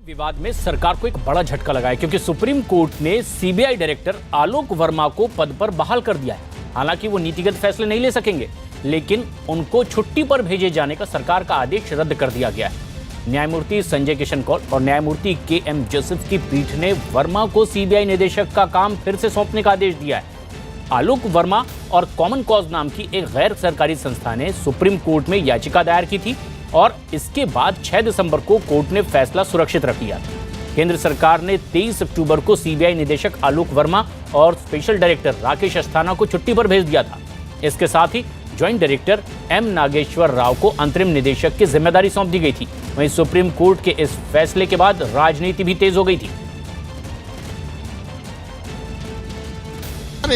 विवाद में सरकार को एक बड़ा झटका लगा है क्योंकि सुप्रीम कोर्ट ने सीबीआई डायरेक्टर आलोक वर्मा को पद पर बहाल कर दिया है। हालांकि वो नीतिगत फैसले नहीं ले सकेंगे, लेकिन उनको छुट्टी पर भेजे जाने का सरकार का आदेश रद्द कर दिया गया है। न्यायमूर्ति संजय किशन कौल और न्यायमूर्ति के.एम. जोसेफ की पीठ ने वर्मा को सीबीआई निदेशक का काम फिर से सौंपने का आदेश दिया है। आलोक वर्मा और कॉमन कॉज नाम की एक गैर सरकारी संस्था ने सुप्रीम कोर्ट में याचिका दायर की थी और इसके बाद 6 दिसंबर को कोर्ट ने फैसला सुरक्षित रख लिया। केंद्र सरकार ने 23 अक्टूबर को सीबीआई निदेशक आलोक वर्मा और स्पेशल डायरेक्टर राकेश अस्थाना को छुट्टी पर भेज दिया था। इसके साथ ही joint director M Nageshwar Rao को अंतरिम निदेशक की जिम्मेदारी सौंप दी गई थी। वहीं सुप्रीम कोर्ट के इस फैसले के बाद राजनीति भी तेज हो गई थी।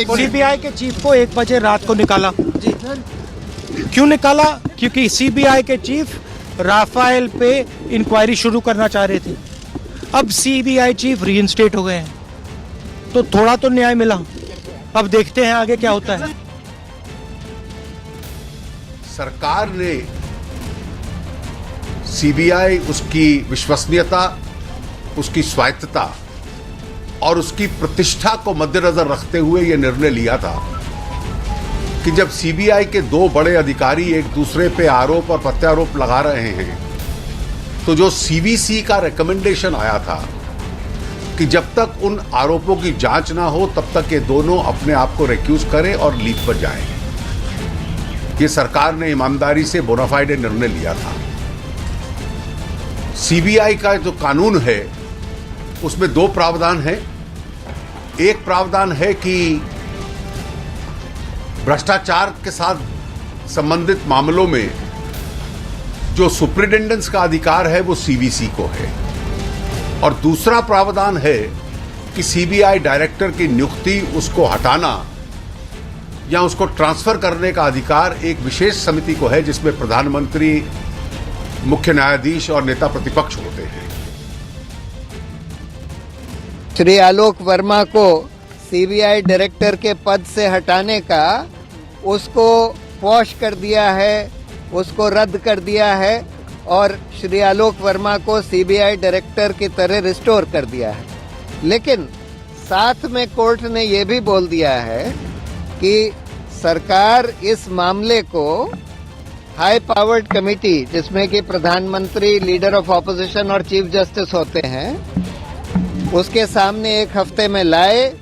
सीबीआई के चीफ को 1 बजे रात को निकाला। क्यों निकाला? क्योंकि सीबीआई के चीफ राफेल पे इंक्वायरी शुरू करना चाह रहे थे। अब सीबीआई चीफ रीइंस्टेट हो गए हैं, तो थोड़ा तो न्याय मिला। अब देखते हैं आगे क्या होता है। सरकार ने सीबीआई, उसकी विश्वसनीयता, उसकी स्वायत्तता और उसकी प्रतिष्ठा को मद्देनजर रखते हुए यह निर्णय लिया था कि जब सीबीआई के 2 बड़े अधिकारी एक दूसरे पे आरोप और प्रत्यारोप लगा रहे हैं, तो जो सीवीसी का रिकमेंडेशन आया था कि जब तक उन आरोपों की जांच ना हो तब तक ये दोनों अपने आप को रिक्यूज करें और लीव पर जाएं। ये सरकार ने ईमानदारी से बोनाफाइड निर्णय लिया था। सीबीआई का जो कानून है उसमें 2 प्रावधान हैं। एक प्रावधान है कि भ्रष्टाचार के साथ संबंधित मामलों में जो सुप्रिटेंडेंस का अधिकार है वो सीवीसी को है, और दूसरा प्रावधान है कि सीबीआई डायरेक्टर की नियुक्ति, उसको हटाना या उसको ट्रांसफर करने का अधिकार एक विशेष समिति को है जिसमें प्रधानमंत्री, मुख्य न्यायाधीश और नेता प्रतिपक्ष होते हैं। श्री आलोक वर्मा को सीबीआई डायरेक्टर के पद से हटाने का उसको पॉश कर दिया है, उसको रद्द कर दिया है और श्री आलोक वर्मा को सीबीआई डायरेक्टर की तरह रिस्टोर कर दिया है। लेकिन साथ में कोर्ट ने यह भी बोल दिया है कि सरकार इस मामले को हाई पावर्ड कमेटी, जिसमें कि प्रधानमंत्री, लीडर ऑफ ऑपोजिशन और चीफ जस्टिस होते हैं, उसके सामने 1 हफ्ते में लाए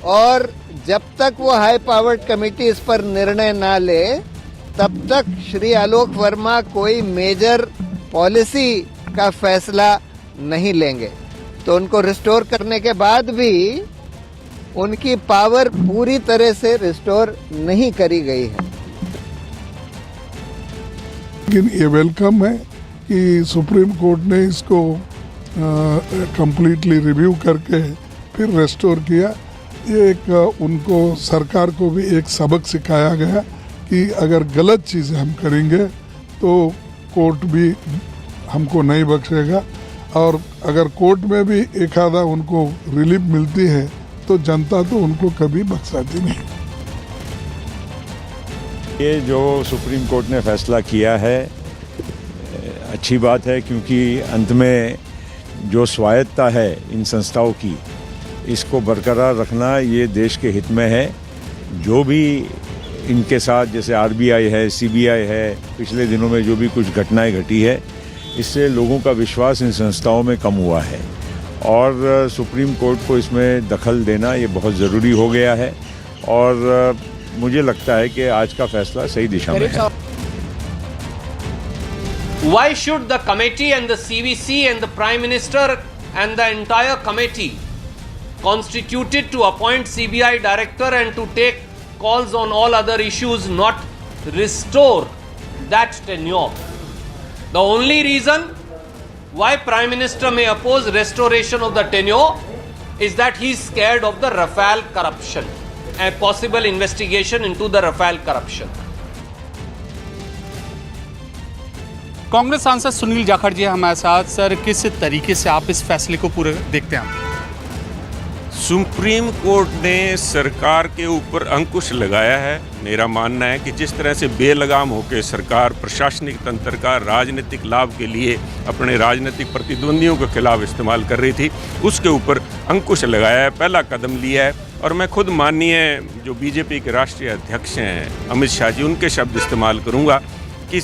और जब तक वो हाई पावर्ड कमेटी इस पर निर्णय ना ले तब तक श्री आलोक वर्मा कोई मेजर पॉलिसी का फैसला नहीं लेंगे। तो उनको रिस्टोर करने के बाद भी उनकी पावर पूरी तरह से रिस्टोर नहीं करी गई है। लेकिन ये वेलकम है कि सुप्रीम कोर्ट ने इसको कंप्लीटली रिव्यू करके फिर रेस्टोर किया। ये एक उनको, सरकार को भी एक सबक सिखाया गया कि अगर गलत चीज़ें हम करेंगे तो कोर्ट भी हमको नहीं बख्शेगा, और अगर कोर्ट में भी एक आधा उनको रिलीफ मिलती है तो जनता तो उनको कभी बख्शाती नहीं। ये जो सुप्रीम कोर्ट ने फैसला किया है अच्छी बात है, क्योंकि अंत में जो स्वायत्तता है इन संस्थाओं की, इसको बरकरार रखना ये देश के हित में है। जो भी इनके साथ, जैसे आरबीआई है, सीबीआई है, पिछले दिनों में जो भी कुछ घटनाएं घटी है, इससे लोगों का विश्वास इन संस्थाओं में कम हुआ है और सुप्रीम कोर्ट को इसमें दखल देना ये बहुत ज़रूरी हो गया है और मुझे लगता है कि आज का फैसला सही दिशा में है। Why should the committee and the CVC and the Prime Minister and the entire committee constituted to appoint CBI director and to take calls on all other issues not restore that tenure? The only reason why Prime Minister may oppose restoration of the tenure is that he is scared of the Rafale corruption, a possible investigation into the Rafale corruption. Congress सांसद सुनील जाखड़ जी हमारे साथ। Sir, किस तरीके से आप इस फैसले को पूरे देखते हैं? सुप्रीम कोर्ट ने सरकार के ऊपर अंकुश लगाया है। मेरा मानना है कि जिस तरह से बेलगाम होकर सरकार प्रशासनिक तंत्र का राजनीतिक लाभ के लिए अपने राजनीतिक प्रतिद्वंदियों के खिलाफ इस्तेमाल कर रही थी, उसके ऊपर अंकुश लगाया है, पहला कदम लिया है। और मैं खुद माननीय जो बीजेपी के राष्ट्रीय अध्यक्ष हैं अमित शाह जी, उनके शब्द इस्तेमाल करूंगा कि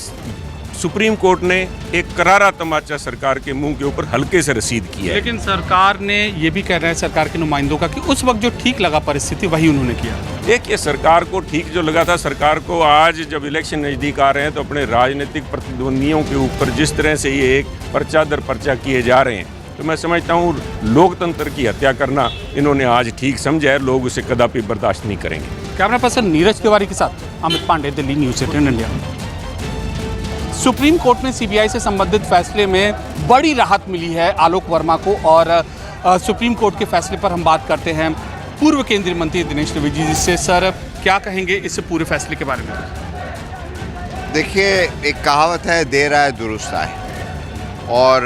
सुप्रीम कोर्ट ने एक करारा तमाचा सरकार के मुंह के ऊपर हल्के से रसीद किया है। लेकिन सरकार ने ये भी कह रहे हैं सरकार के नुमाइंदों का कि उस वक्त जो ठीक लगा परिस्थिति वही उन्होंने किया। देखिए, सरकार को ठीक जो लगा था, सरकार को आज जब इलेक्शन नज़दीक आ रहे हैं तो अपने राजनीतिक प्रतिद्वंदियों के ऊपर जिस तरह से ये एक पर्चा दर पर्चा किए जा रहे हैं, तो मैं समझता हूँ लोकतंत्र की हत्या करना इन्होंने आज ठीक समझा है, लोग उसे कदापि बर्दाश्त नहीं करेंगे। कैमरा पर्सन नीरज तिवारी के साथ Amit Pandey, Delhi news 18 India. Supreme Court में सीबीआई से संबंधित फैसले में बड़ी राहत मिली है आलोक वर्मा को, और सुप्रीम कोर्ट के फैसले पर हम बात करते हैं पूर्व केंद्रीय मंत्री दिनेश त्रिवेदी जी से। सर, क्या कहेंगे इस पूरे फैसले के बारे में? देखिए, एक कहावत है, देर आए दुरुस्त आए, और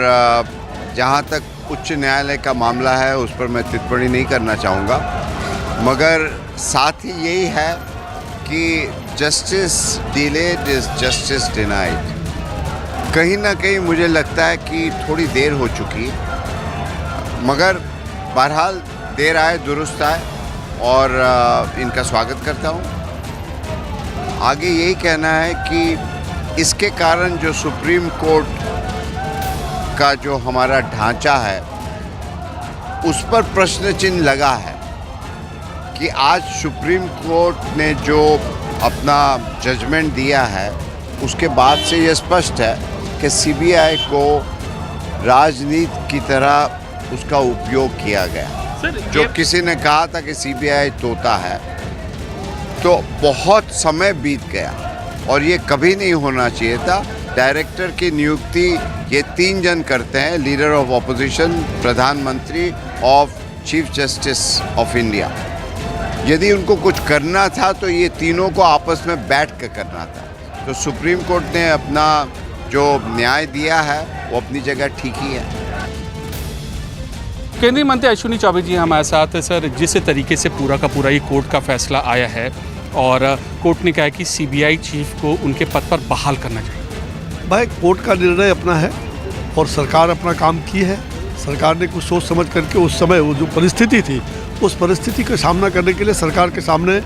जहाँ तक उच्च न्यायालय का मामला है उस पर मैं टिप्पणी नहीं करना चाहूँगा, मगर साथ ही यही है कि justice delayed is justice denied. कहीं ना कहीं मुझे लगता है कि थोड़ी देर हो चुकी, मगर बहरहाल देर आए दुरुस्त आए, और इनका स्वागत करता हूँ। आगे यही कहना है कि इसके कारण जो सुप्रीम कोर्ट का जो हमारा ढांचा है उस पर प्रश्न चिन्ह लगा है कि आज सुप्रीम कोर्ट ने जो अपना जजमेंट दिया है उसके बाद से ये स्पष्ट है कि सीबीआई को राजनीति की तरह उसका उपयोग किया गया। जो किसी ने कहा था कि सीबीआई तोता है, तो बहुत समय बीत गया और ये कभी नहीं होना चाहिए था। डायरेक्टर की नियुक्ति ये 3 जन करते हैं, लीडर ऑफ ऑपोजिशन, प्रधानमंत्री of chief justice of India. यदि उनको कुछ करना था तो ये तीनों को आपस में बैठ कर करना था। तो सुप्रीम कोर्ट ने अपना जो न्याय दिया है वो अपनी जगह ठीक ही है। केंद्रीय मंत्री अश्विनी चौबे जी हमारे साथ। सर, जिस तरीके से पूरा का पूरा ये कोर्ट का फैसला आया है और कोर्ट ने कहा कि सीबीआई चीफ को उनके पद पर बहाल करना चाहिए। भाई, कोर्ट का निर्णय अपना है और सरकार अपना काम की है। सरकार ने कुछ सोच समझ करके उस समय वो जो परिस्थिति थी उस परिस्थिति का सामना करने के लिए सरकार के सामने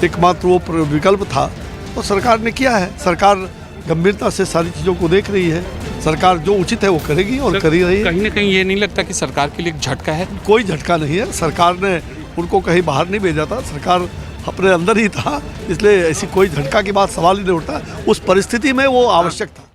एकमात्र वो विकल्प था और सरकार ने किया है। सरकार गंभीरता से सारी चीज़ों को देख रही है। सरकार जो उचित है वो करेगी और कर ही रही है। कहीं ना कहीं ये नहीं लगता कि सरकार के लिए एक झटका है? कोई झटका नहीं है। सरकार ने उनको कहीं बाहर नहीं भेजा था, सरकार अपने अंदर ही था, इसलिए ऐसी कोई झटका की बात सवाल ही नहीं उठता। उस परिस्थिति में वो आवश्यक था।